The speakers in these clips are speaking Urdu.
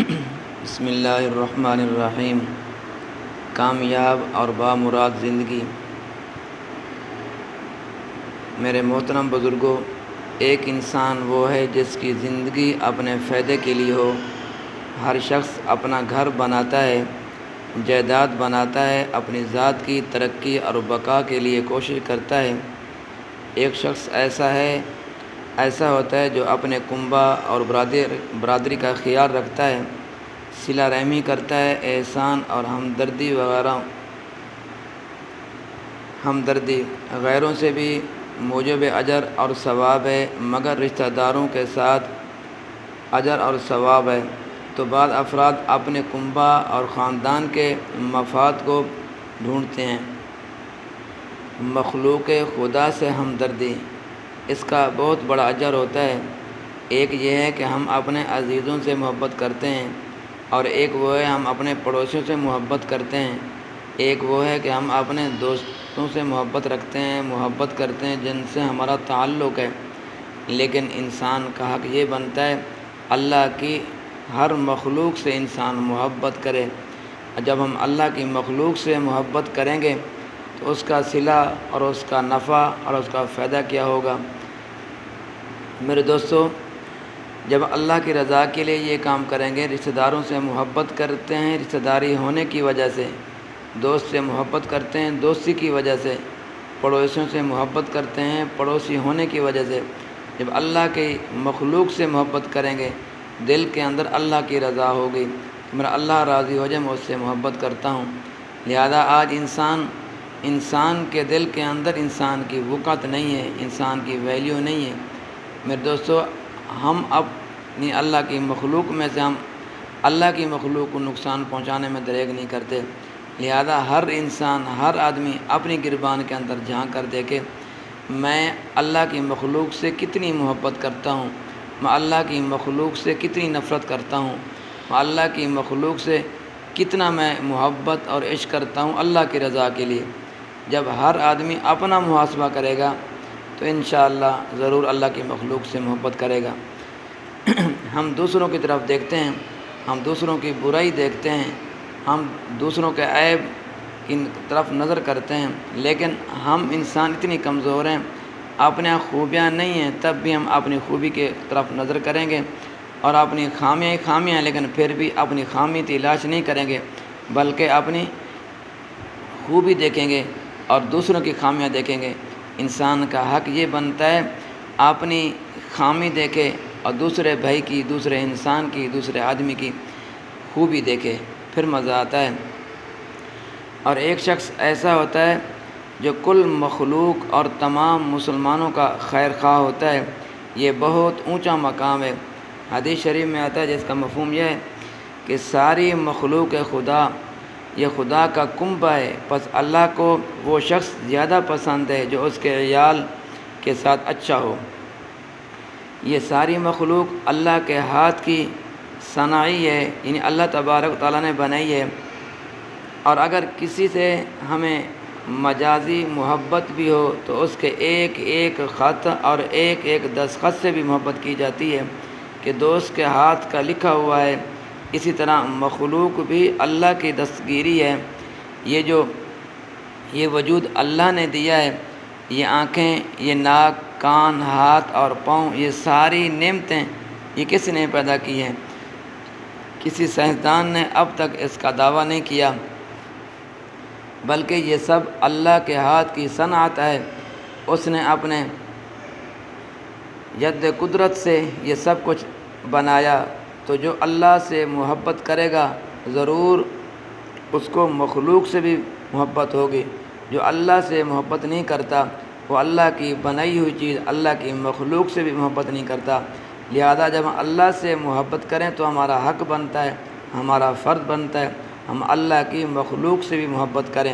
بسم اللہ الرحمن الرحیم۔ کامیاب اور بامراد زندگی۔ میرے محترم بزرگوں، ایک انسان وہ ہے جس کی زندگی اپنے فائدے کے لیے ہو۔ ہر شخص اپنا گھر بناتا ہے، جائیداد بناتا ہے، اپنی ذات کی ترقی اور بقا کے لیے کوشش کرتا ہے۔ ایک شخص ایسا ہوتا ہے جو اپنے کنبہ اور برادری کا خیال رکھتا ہے، صلہ رحمی کرتا ہے، احسان اور ہمدردی غیروں سے بھی موجب اجر اور ثواب ہے، مگر رشتہ داروں کے ساتھ اجر اور ثواب ہے۔ تو بعض افراد اپنے کنبہ اور خاندان کے مفاد کو ڈھونڈتے ہیں۔ مخلوق خدا سے ہمدردی، اس کا بہت بڑا اجر ہوتا ہے۔ ایک یہ ہے کہ ہم اپنے عزیزوں سے محبت کرتے ہیں، اور ایک وہ ہے ہم اپنے پڑوسیوں سے محبت کرتے ہیں۔ ایک وہ ہے کہ ہم اپنے دوستوں سے محبت کرتے ہیں جن سے ہمارا تعلق ہے۔ لیکن انسان کا حق یہ بنتا ہے اللہ کی ہر مخلوق سے انسان محبت کرے۔ جب ہم اللہ کی مخلوق سے محبت کریں گے تو اس کا صلہ اور اس کا نفع اور اس کا فائدہ کیا ہوگا؟ میرے دوستو، جب اللہ کی رضا کے لیے یہ کام کریں گے، رشتہ داروں سے محبت کرتے ہیں رشتہ داری ہونے کی وجہ سے، دوست سے محبت کرتے ہیں دوستی کی وجہ سے، پڑوسیوں سے محبت کرتے ہیں پڑوسی ہونے کی وجہ سے۔ جب اللہ کی مخلوق سے محبت کریں گے، دل کے اندر اللہ کی رضا ہوگی کہ میرا اللہ راضی ہو جائے، میں اس سے محبت کرتا ہوں۔ لہذا آج انسان کے دل کے اندر انسان کی وقت نہیں ہے، انسان کی ویلیو نہیں ہے۔ میرے دوستو، ہم اپنی اللہ کی مخلوق میں سے ہم اللہ کی مخلوق کو نقصان پہنچانے میں دریغ نہیں کرتے۔ لہذا ہر انسان، ہر آدمی اپنی گریبان کے اندر جھانک کر دیکھے، میں اللہ کی مخلوق سے کتنی محبت کرتا ہوں، میں اللہ کی مخلوق سے کتنی نفرت کرتا ہوں، میں اللہ کی مخلوق سے کتنا میں محبت اور عشق کرتا ہوں اللہ کی رضا کے لیے۔ جب ہر آدمی اپنا محاسبہ کرے گا تو انشاءاللہ ضرور اللہ کی مخلوق سے محبت کرے گا۔ ہم دوسروں کی طرف دیکھتے ہیں، ہم دوسروں کی برائی دیکھتے ہیں، ہم دوسروں کے عیب کی طرف نظر کرتے ہیں، لیکن ہم انسان اتنی کمزور ہیں، اپنے خوبیاں نہیں ہیں، تب بھی ہم اپنی خوبی کے طرف نظر کریں گے، اور اپنی خامیاں لیکن پھر بھی اپنی خامی تلاش نہیں کریں گے، بلکہ اپنی خوبی دیکھیں گے اور دوسروں کی خامیاں دیکھیں گے۔ انسان کا حق یہ بنتا ہے اپنی خامی دیکھے اور دوسرے بھائی کی، دوسرے انسان کی، دوسرے آدمی کی خوبی دیکھے، پھر مزہ آتا ہے۔ اور ایک شخص ایسا ہوتا ہے جو کل مخلوق اور تمام مسلمانوں کا خیر خواہ ہوتا ہے۔ یہ بہت اونچا مقام ہے۔ حدیث شریف میں آتا ہے جس کا مفہوم یہ ہے کہ ساری مخلوق خدا یہ خدا کا کنبہ ہے، پس اللہ کو وہ شخص زیادہ پسند ہے جو اس کے عیال کے ساتھ اچھا ہو۔ یہ ساری مخلوق اللہ کے ہاتھ کی صناعی ہے، یعنی اللہ تبارک و تعالیٰ نے بنائی ہے، اور اگر کسی سے ہمیں مجازی محبت بھی ہو تو اس کے ایک ایک خط اور ایک ایک دستخط سے بھی محبت کی جاتی ہے کہ دوست کے ہاتھ کا لکھا ہوا ہے۔ اسی طرح مخلوق بھی اللہ کی دستگیری ہے۔ یہ وجود اللہ نے دیا ہے، یہ آنکھیں، یہ ناک، کان، ہاتھ اور پاؤں، یہ ساری نعمتیں یہ کس نے پیدا کی ہیں؟ کسی سائنسدان نے اب تک اس کا دعویٰ نہیں کیا، بلکہ یہ سب اللہ کے ہاتھ کی صنعت ہے۔ اس نے اپنے ید قدرت سے یہ سب کچھ بنایا۔ تو جو اللہ سے محبت کرے گا ضرور اس کو مخلوق سے بھی محبت ہوگی۔ جو اللہ سے محبت نہیں کرتا وہ اللہ کی بنائی ہوئی چیز، اللہ کی مخلوق سے بھی محبت نہیں کرتا۔ لہذا جب ہم اللہ سے محبت کریں تو ہمارا حق بنتا ہے، ہمارا فرض بنتا ہے ہم اللہ کی مخلوق سے بھی محبت کریں۔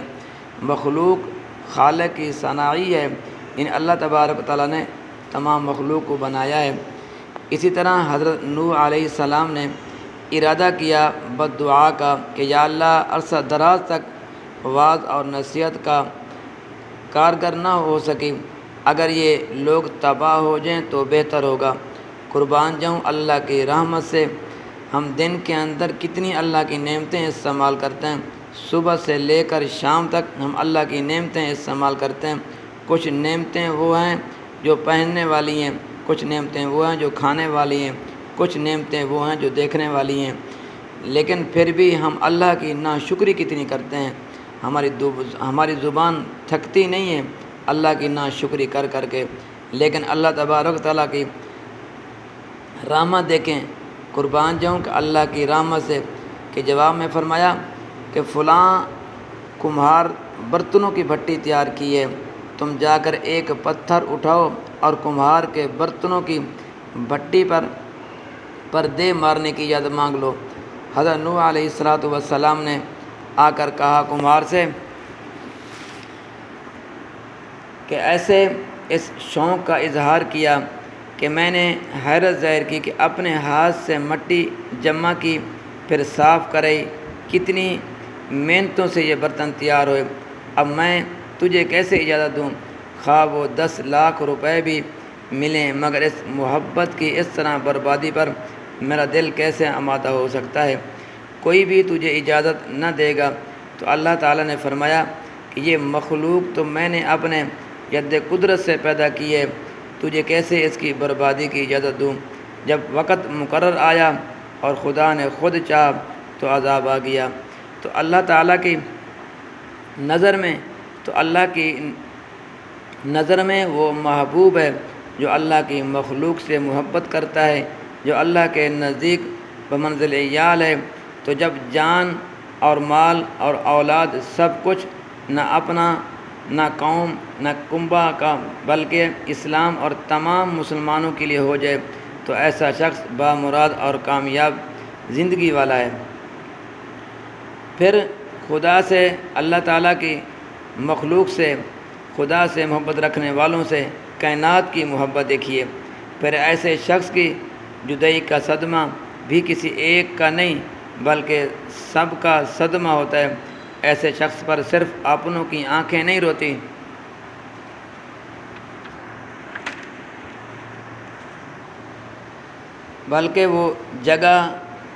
مخلوق خالق کی صناعی ہے، یعنی اللہ تبارک و تعالیٰ نے تمام مخلوق کو بنایا ہے۔ اسی طرح حضرت نوح علیہ السلام نے ارادہ کیا بد دعا کا کہ یا اللہ عرصہ دراز تک وعظ اور نصیحت کا کارگر نہ ہو سکی، اگر یہ لوگ تباہ ہو جائیں تو بہتر ہوگا۔ قربان جاؤں اللہ کی رحمت سے ہم دن کے اندر کتنی اللہ کی نعمتیں استعمال کرتے ہیں، صبح سے لے کر شام تک ہم اللہ کی نعمتیں استعمال کرتے ہیں۔ کچھ نعمتیں وہ ہیں جو پہننے والی ہیں، کچھ نعمتیں وہ ہیں جو کھانے والی ہیں، کچھ نعمتیں وہ ہیں جو دیکھنے والی ہیں، لیکن پھر بھی ہم اللہ کی ناشکری کتنی کرتے ہیں۔ ہماری زبان تھکتی نہیں ہے اللہ کی ناشکری کر کر کے، لیکن اللہ تبارک تعالیٰ کی رحمت دیکھیں، قربان جاؤں کہ اللہ کی رحمت سے کہ جواب میں فرمایا کہ فلاں کمہار برتنوں کی بھٹی تیار کی ہے، تم جا کر ایک پتھر اٹھاؤ اور کمہار کے برتنوں کی بھٹی پر دے مارنے کی اجازت مانگ لو۔ حضرت نوح علیہ السلام نے آ کر کہا کمہار سے کہ ایسے اس شوق کا اظہار کیا کہ میں نے حیرت ظاہر کی کہ اپنے ہاتھ سے مٹی جمع کی، پھر صاف کرائی، کتنی محنتوں سے یہ برتن تیار ہوئے، اب میں تجھے کیسے اجازت دوں؟ خواہ وہ 10 لاکھ روپے بھی ملیں، مگر اس محبت کی اس طرح بربادی پر میرا دل کیسے آمادہ ہو سکتا ہے؟ کوئی بھی تجھے اجازت نہ دے گا۔ تو اللہ تعالیٰ نے فرمایا کہ یہ مخلوق تو میں نے اپنے ید قدرت سے پیدا کی ہے، تجھے کیسے اس کی بربادی کی اجازت دوں؟ جب وقت مقرر آیا اور خدا نے خود چاہا تو عذاب آ گیا۔ تو اللہ تعالیٰ کی نظر میں وہ محبوب ہے جو اللہ کی مخلوق سے محبت کرتا ہے، جو اللہ کے نزدیک بمنزل عیال ہے۔ تو جب جان اور مال اور اولاد سب کچھ نہ اپنا، نہ قوم، نہ کنبہ کا، بلکہ اسلام اور تمام مسلمانوں کے لیے ہو جائے تو ایسا شخص بامراد اور کامیاب زندگی والا ہے۔ پھر خدا سے، اللہ تعالیٰ کی مخلوق سے، خدا سے محبت رکھنے والوں سے کائنات کی محبت دیکھیے۔ پھر ایسے شخص کی جدائی کا صدمہ بھی کسی ایک کا نہیں بلکہ سب کا صدمہ ہوتا ہے۔ ایسے شخص پر صرف اپنوں کی آنکھیں نہیں روتی بلکہ وہ جگہ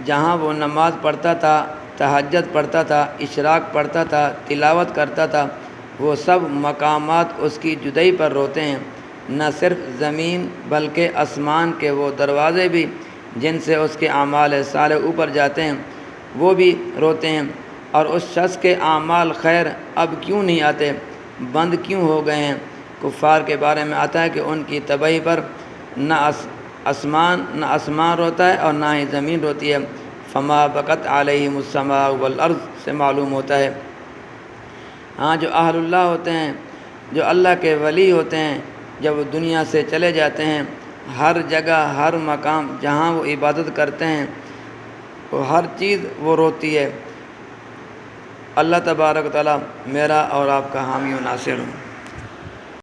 جہاں وہ نماز پڑھتا تھا، تہجد پڑھتا تھا، اشراق پڑھتا تھا، تلاوت کرتا تھا، وہ سب مقامات اس کی جدائی پر روتے ہیں۔ نہ صرف زمین بلکہ آسمان کے وہ دروازے بھی جن سے اس کے اعمال صالح اوپر جاتے ہیں وہ بھی روتے ہیں، اور اس شخص کے اعمال خیر اب کیوں نہیں آتے، بند کیوں ہو گئے ہیں؟ کفار کے بارے میں آتا ہے کہ ان کی تباہی پر نہ آسمان روتا ہے اور نہ ہی زمین روتی ہے۔ فما بقت علیہم السماء والارض سے معلوم ہوتا ہے ہاں جو اہل اللہ ہوتے ہیں، جو اللہ کے ولی ہوتے ہیں، جب وہ دنیا سے چلے جاتے ہیں، ہر جگہ، ہر مقام جہاں وہ عبادت کرتے ہیں، وہ ہر چیز وہ روتی ہے۔ اللہ تبارک و تعالیٰ میرا اور آپ کا حامی و ناصر ہو۔